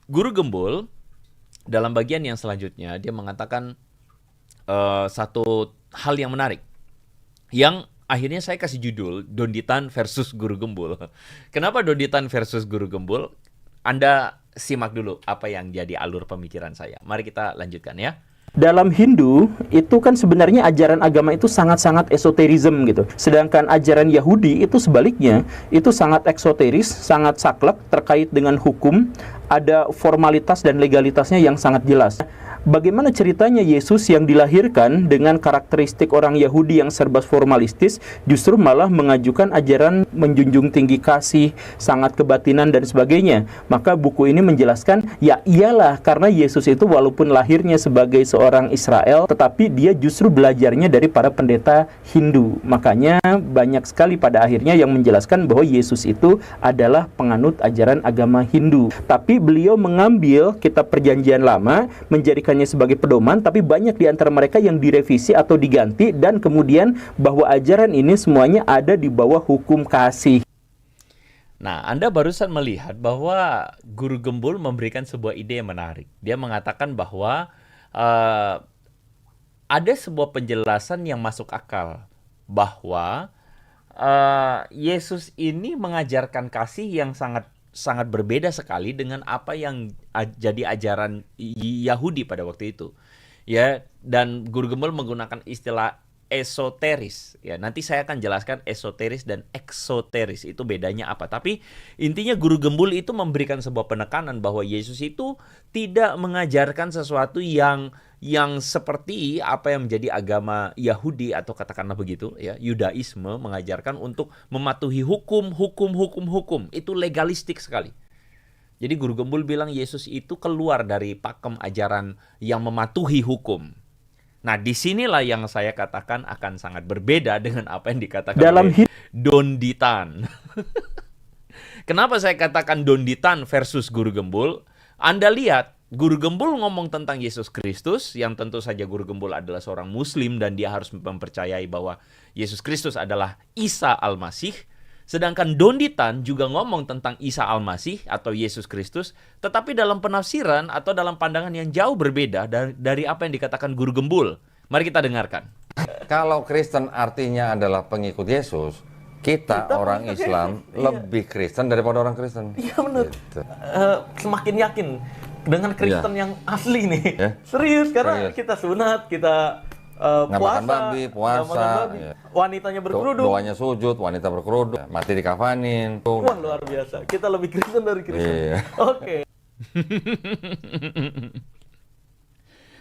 Guru Gembul dalam bagian yang selanjutnya dia mengatakan satu hal yang menarik, yang akhirnya saya kasih judul Donditan versus Guru Gembul. Kenapa Donditan versus Guru Gembul? Anda simak dulu apa yang jadi alur pemikiran saya. Mari kita lanjutkan ya. Dalam Hindu, itu kan sebenarnya ajaran agama itu sangat-sangat esoterism gitu. Sedangkan ajaran Yahudi itu sebaliknya, itu sangat eksoteris, sangat saklek terkait dengan hukum, ada formalitas dan legalitasnya yang sangat jelas. Bagaimana ceritanya Yesus yang dilahirkan dengan karakteristik orang Yahudi yang serba formalistis, justru malah mengajukan ajaran menjunjung tinggi kasih, sangat kebatinan dan sebagainya. Maka buku ini menjelaskan, ya iyalah karena Yesus itu walaupun lahirnya sebagai seorang Israel, tetapi dia justru belajarnya dari para pendeta Hindu. Makanya banyak sekali pada akhirnya yang menjelaskan bahwa Yesus itu adalah penganut ajaran agama Hindu. Tapi beliau mengambil kitab Perjanjian Lama, menjadikannya sebagai pedoman, tapi banyak di antara mereka yang direvisi atau diganti, dan kemudian bahwa ajaran ini semuanya ada di bawah hukum kasih. Nah, Anda barusan melihat bahwa Guru Gembul memberikan sebuah ide yang menarik. Dia mengatakan bahwa ada sebuah penjelasan yang masuk akal, bahwa Yesus ini mengajarkan kasih yang sangat berbeda sekali dengan apa yang jadi ajaran Yahudi pada waktu itu. Ya, dan Guru Gembul menggunakan istilah esoteris. Ya, nanti saya akan jelaskan esoteris dan eksoteris itu bedanya apa. Tapi intinya Guru Gembul itu memberikan sebuah penekanan bahwa Yesus itu tidak mengajarkan sesuatu yang seperti apa yang menjadi agama Yahudi atau katakanlah begitu ya, Yudaisme mengajarkan untuk mematuhi hukum. Itu legalistik sekali. Jadi Guru Gembul bilang Yesus itu keluar dari pakem ajaran yang mematuhi hukum. Nah, disinilah yang saya katakan akan sangat berbeda dengan apa yang dikatakan oleh Donditan. Kenapa saya katakan Donditan versus Guru Gembul? Anda lihat, Guru Gembul ngomong tentang Yesus Kristus, yang tentu saja Guru Gembul adalah seorang Muslim dan dia harus mempercayai bahwa Yesus Kristus adalah Isa Al-Masih. Sedangkan Donditan juga ngomong tentang Isa Al-Masih atau Yesus Kristus, tetapi dalam penafsiran atau dalam pandangan yang jauh berbeda dari apa yang dikatakan Guru Gembul. Mari kita dengarkan. Kalau Kristen artinya adalah pengikut Yesus, kita orang Islam lebih Kristen daripada orang Kristen. Iya benar. Gitu. Semakin yakin dengan Kristen yang asli nih. Serius, karena kita sunat, kita nggak puasa, makan babi, puasa, wanitanya berkerudung, doanya sujud, wanita berkerudung, mati dikafanin. Wah, luar biasa. Kita lebih Kristen dari Kristen. Oke.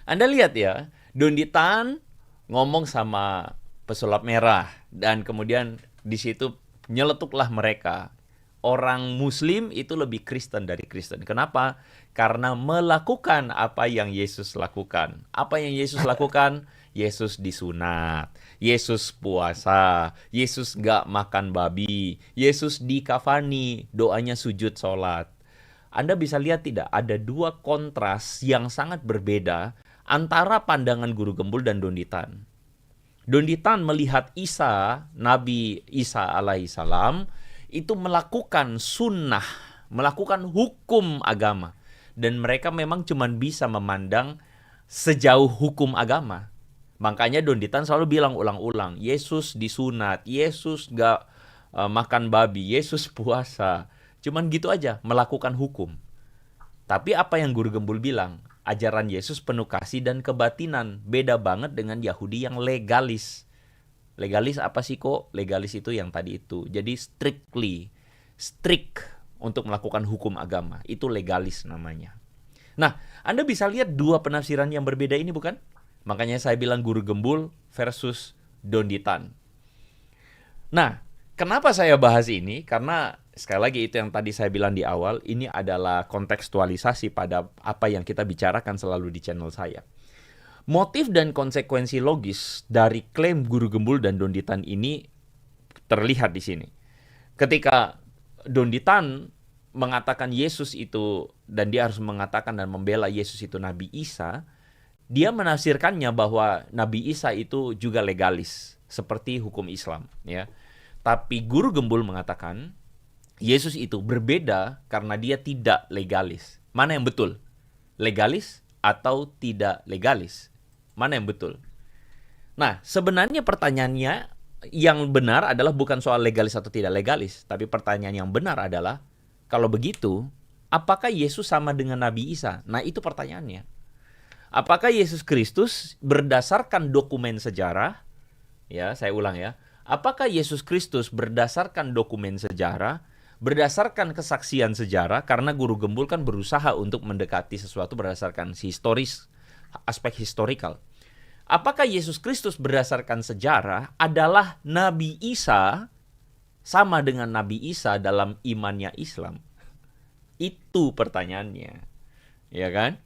Anda lihat ya, Donditan ngomong sama pesulap merah dan kemudian di situ nyeletuklah mereka. Orang Muslim itu lebih Kristen dari Kristen. Kenapa? Karena melakukan apa yang Yesus lakukan. Apa yang Yesus lakukan? Yesus disunat, Yesus puasa, Yesus gak makan babi, Yesus dikafani, doanya sujud sholat. Anda bisa lihat tidak? Ada dua kontras yang sangat berbeda antara pandangan Guru Gembul dan Donditan. Donditan melihat Isa, Nabi Isa alaihissalam, itu melakukan sunnah, melakukan hukum agama. Dan mereka memang cuma bisa memandang sejauh hukum agama. Makanya Donditan selalu bilang ulang-ulang, Yesus disunat, Yesus gak makan babi, Yesus puasa. Cuman gitu aja, melakukan hukum. Tapi apa yang Guru Gembul bilang, ajaran Yesus penuh kasih dan kebatinan. Beda banget dengan Yahudi yang legalis. Legalis apa sih kok? Legalis itu yang tadi itu. Jadi strict untuk melakukan hukum agama. Itu legalis namanya. Nah, Anda bisa lihat dua penafsiran yang berbeda ini bukan? Makanya saya bilang Guru Gembul versus Donditan. Nah, kenapa saya bahas ini? Karena sekali lagi itu yang tadi saya bilang di awal, ini adalah kontekstualisasi pada apa yang kita bicarakan selalu di channel saya. Motif dan konsekuensi logis dari klaim Guru Gembul dan Donditan ini terlihat di sini. Ketika Donditan mengatakan Yesus itu, dan dia harus mengatakan dan membela Yesus itu Nabi Isa, dia menafsirkannya bahwa Nabi Isa itu juga legalis, seperti hukum Islam. Ya. Tapi Guru Gembul mengatakan, Yesus itu berbeda karena dia tidak legalis. Mana yang betul? Legalis atau tidak legalis? Mana yang betul? Nah, sebenarnya pertanyaannya yang benar adalah bukan soal legalis atau tidak legalis, tapi pertanyaan yang benar adalah, kalau begitu, apakah Yesus sama dengan Nabi Isa? Nah, itu pertanyaannya. Apakah Yesus Kristus berdasarkan dokumen sejarah? Ya, saya ulang ya. Apakah Yesus Kristus berdasarkan dokumen sejarah, berdasarkan kesaksian sejarah, karena guru gembul kan berusaha untuk mendekati sesuatu berdasarkan historis, aspek historikal. Apakah Yesus Kristus berdasarkan sejarah adalah Nabi Isa sama dengan Nabi Isa dalam imannya Islam? Itu pertanyaannya. Ya kan?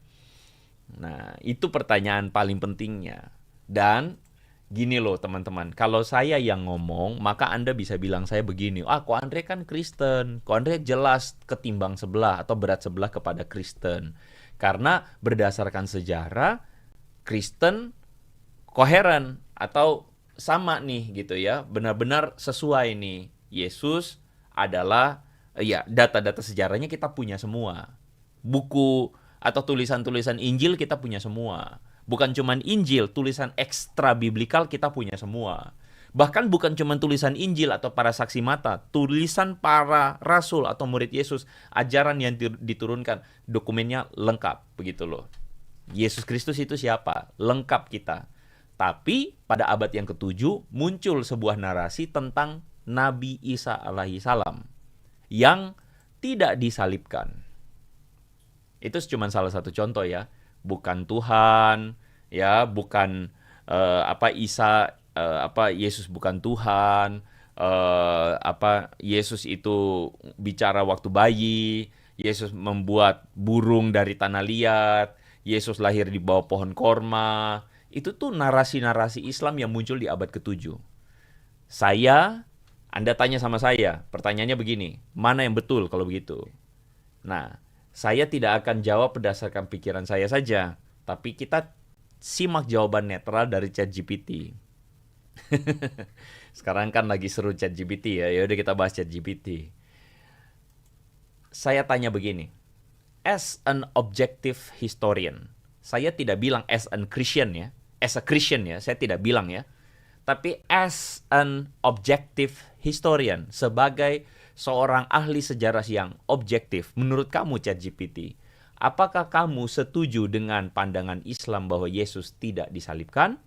Nah, itu pertanyaan paling pentingnya. Dan gini loh teman-teman, kalau saya yang ngomong, maka Anda bisa bilang saya begini, kok Andre kan Kristen, kok Andre jelas ketimbang sebelah atau berat sebelah kepada Kristen. Karena berdasarkan sejarah, Kristen koheren atau sama nih gitu ya, benar-benar sesuai nih. Yesus adalah, ya data-data sejarahnya kita punya semua. Buku atau tulisan-tulisan Injil kita punya semua. Bukan cuman Injil, tulisan ekstra biblikal kita punya semua. Bahkan bukan cuman tulisan Injil atau para saksi mata, tulisan para rasul atau murid Yesus, ajaran yang diturunkan, dokumennya lengkap, begitu loh. Yesus Kristus itu siapa? Lengkap kita. Tapi pada abad yang ke-7 muncul sebuah narasi tentang Nabi Isa alaihi salam yang tidak disalibkan. Itu cuma salah satu contoh ya. Bukan Tuhan, ya, bukan Yesus bukan Tuhan, Yesus itu bicara waktu bayi, Yesus membuat burung dari tanah liat, Yesus lahir di bawah pohon korma. Itu tuh narasi-narasi Islam yang muncul di abad ke-7. Anda tanya sama saya, pertanyaannya begini, mana yang betul kalau begitu? Nah, saya tidak akan jawab berdasarkan pikiran saya saja, tapi kita simak jawaban netral dari ChatGPT. Sekarang kan lagi seru ChatGPT ya, yaudah kita bahas ChatGPT. Saya tanya begini, as an objective historian, saya tidak bilang as an Christian ya, as a Christian ya, saya tidak bilang ya. Tapi as an objective historian, sebagai seorang ahli sejarah yang objektif, menurut kamu ChatGPT, apakah kamu setuju dengan pandangan Islam bahwa Yesus tidak disalibkan?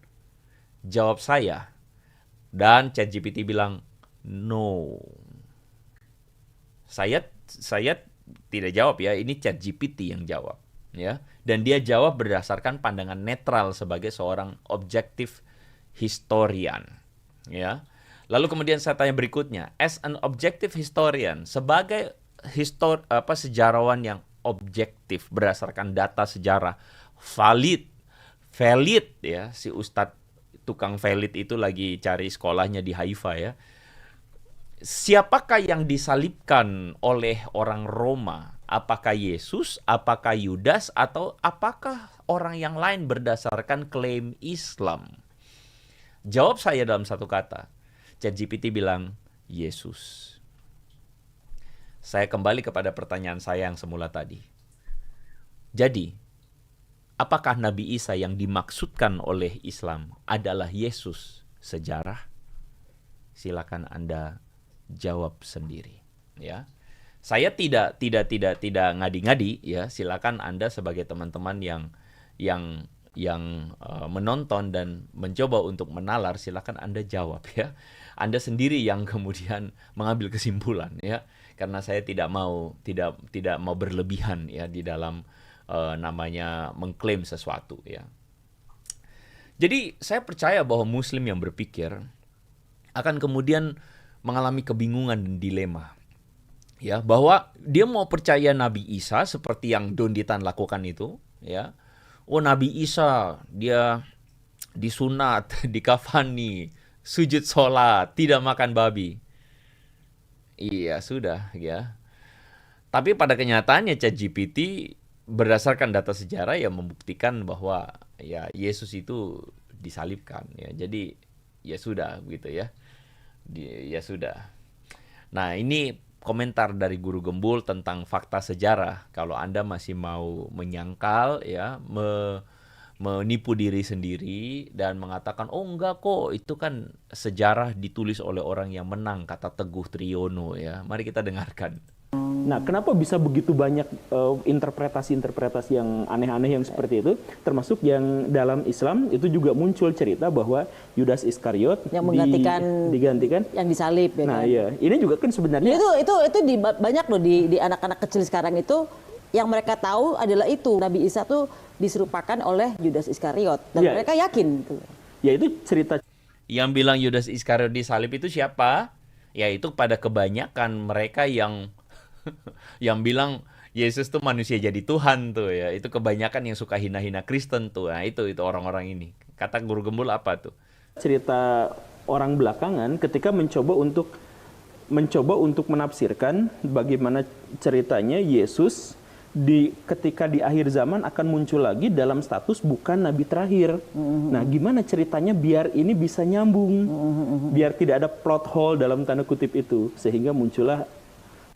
Jawab saya. Dan ChatGPT bilang, no. Saya tidak jawab ya, ini ChatGPT yang jawab. Ya, dan dia jawab berdasarkan pandangan netral sebagai seorang objektif historian, ya. Lalu kemudian saya tanya berikutnya, as an objective historian, sebagai sejarawan yang objektif berdasarkan data sejarah valid ya, si Ustadz tukang valid itu lagi cari sekolahnya di Haifa ya. Siapakah yang disalibkan oleh orang Roma? Apakah Yesus, apakah Yudas, atau apakah orang yang lain berdasarkan klaim Islam? Jawab saya dalam satu kata. ChatGPT bilang, Yesus. Saya kembali kepada pertanyaan saya yang semula tadi. Jadi, apakah Nabi Isa yang dimaksudkan oleh Islam adalah Yesus sejarah? Silakan Anda jawab sendiri, ya. Saya tidak ngadi-ngadi ya. Silakan Anda sebagai teman-teman yang menonton dan mencoba untuk menalar, silakan Anda jawab ya. Anda sendiri yang kemudian mengambil kesimpulan ya. Karena saya tidak mau berlebihan ya di dalam namanya mengklaim sesuatu ya. Jadi saya percaya bahwa Muslim yang berpikir akan kemudian mengalami kebingungan dan dilema. Ya, bahwa dia mau percaya Nabi Isa seperti yang Don Ditan lakukan itu, ya. Oh, Nabi Isa dia disunat, dikafani, sujud sholat, tidak makan babi. Iya, sudah ya. Tapi pada kenyataannya ChatGPT berdasarkan data sejarah ya membuktikan bahwa ya Yesus itu disalibkan ya. Jadi ya sudah gitu ya. Ya sudah. Nah, ini komentar dari Guru Gembul tentang fakta sejarah. Kalau Anda masih mau menyangkal ya, menipu diri sendiri dan mengatakan, oh enggak kok, itu kan sejarah ditulis oleh orang yang menang, kata Teguh Triyono ya. Mari kita dengarkan. Nah, kenapa bisa begitu banyak interpretasi-interpretasi yang aneh-aneh yang seperti itu, termasuk yang dalam Islam itu juga muncul cerita bahwa Yudas Iskariot yang digantikan yang disalib ya. Nah, kan? iya, ini juga kan sebenarnya Itu banyak loh di anak-anak kecil sekarang itu yang mereka tahu adalah itu Nabi Isa tuh diserupakan oleh Yudas Iskariot dan Iya. mereka yakin gitu. ya itu cerita Yang bilang Yudas Iskariot disalib itu siapa? Ya itu pada kebanyakan mereka yang yang bilang Yesus tuh manusia jadi Tuhan tuh ya. Itu kebanyakan yang suka hina-hina Kristen tuh. Nah, itu orang-orang ini. Kata Guru Gembul apa tuh? cerita orang belakangan ketika mencoba untuk menafsirkan bagaimana ceritanya Yesus ketika di akhir zaman akan muncul lagi dalam status bukan nabi terakhir. Nah, gimana ceritanya biar ini bisa nyambung, biar tidak ada plot hole dalam tanda kutip itu, sehingga muncullah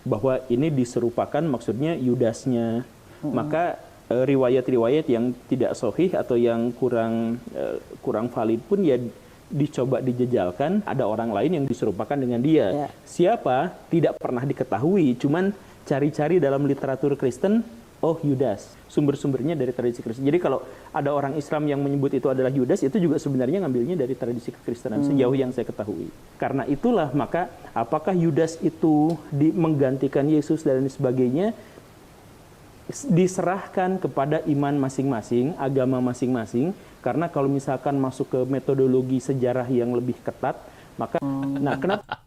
bahwa ini diserupakan maksudnya Yudasnya. Maka riwayat-riwayat yang tidak sahih atau yang kurang valid pun ya dicoba dijejalkan, ada orang lain yang diserupakan dengan dia. Ya. Siapa? Tidak pernah diketahui, cuman cari-cari dalam literatur Kristen, oh Yudas. Sumber-sumbernya dari tradisi Kristen. Jadi kalau ada orang Islam yang menyebut itu adalah Yudas, itu juga sebenarnya ngambilnya dari tradisi kekristenan sejauh yang saya ketahui. Karena itulah maka apakah Yudas itu menggantikan Yesus dan sebagainya, diserahkan kepada iman masing-masing, agama masing-masing. Karena kalau misalkan masuk ke metodologi sejarah yang lebih ketat, maka nah kenapa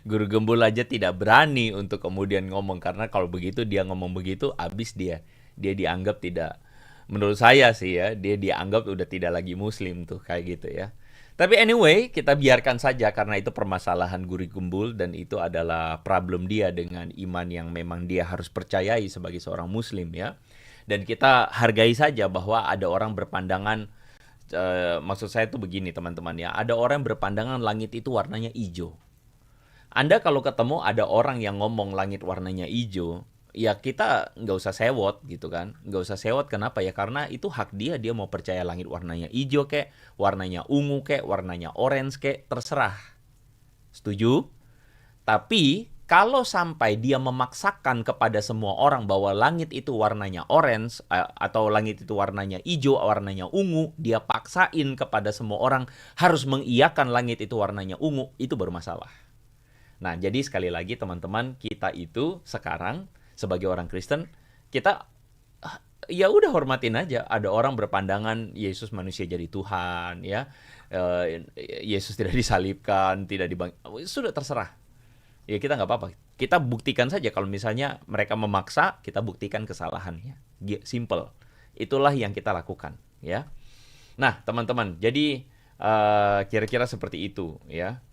Guru Gembul aja tidak berani untuk kemudian ngomong, karena kalau begitu dia ngomong begitu, habis dia dianggap tidak, menurut saya sih ya, dia dianggap udah tidak lagi Muslim tuh kayak gitu ya. Tapi anyway, kita biarkan saja karena itu permasalahan Guru Gembul dan itu adalah problem dia dengan iman yang memang dia harus percayai sebagai seorang Muslim ya. Dan kita hargai saja bahwa ada orang berpandangan, maksud saya tuh begini teman-teman ya, ada orang berpandangan langit itu warnanya hijau. Anda kalau ketemu ada orang yang ngomong langit warnanya hijau, ya kita nggak usah sewot gitu kan. Nggak usah sewot, kenapa ya? Karena itu hak dia mau percaya langit warnanya hijau kek, warnanya ungu kek, warnanya orange kek, terserah. Setuju? Tapi kalau sampai dia memaksakan kepada semua orang bahwa langit itu warnanya orange, atau langit itu warnanya hijau, warnanya ungu, dia paksain kepada semua orang harus mengiyakan langit itu warnanya ungu, itu bermasalah. Nah, jadi sekali lagi teman-teman, kita itu sekarang sebagai orang Kristen, kita ya udah hormatin aja. Ada orang berpandangan Yesus manusia jadi Tuhan, ya, Yesus tidak disalibkan, tidak sudah terserah. Ya kita nggak apa-apa. Kita buktikan saja kalau misalnya mereka memaksa, kita buktikan kesalahannya. Simple. Itulah yang kita lakukan, ya. Nah, teman-teman, jadi kira-kira seperti itu, ya.